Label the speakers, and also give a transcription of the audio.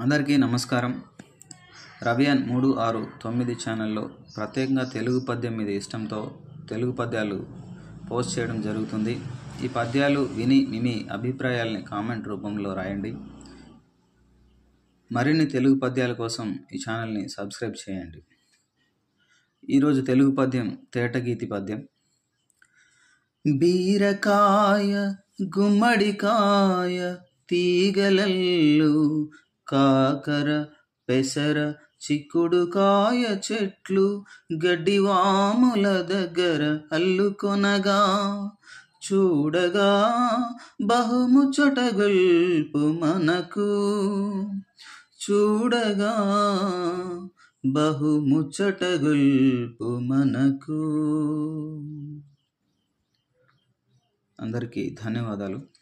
Speaker 1: అందరికీ నమస్కారం. రవియన్ 369 ఛానల్లో ప్రత్యేకంగా తెలుగు పద్యం మీద ఇష్టంతో తెలుగు పద్యాలు పోస్ట్ చేయడం జరుగుతుంది. ఈ పద్యాలు విని మీ అభిప్రాయాలని కామెంట్ రూపంలో రాయండి. మరిన్ని తెలుగు పద్యాల కోసం ఈ ఛానల్ని సబ్స్క్రైబ్ చేయండి. ఈరోజు తెలుగు పద్యం తేటగీతి పద్యం. బీరకాయ గుమ్మడికాయ తీగలల్లు కాకర పెసర చిక్కుడుకాయ చెట్లు గడ్డివాముల దగ్గర అల్లుకొనగా చూడగా బహుముచ్చటగొల్పు మనకు చూడగా బహుముచ్చటగొల్పు మనకు. అందరికీ ధన్యవాదాలు.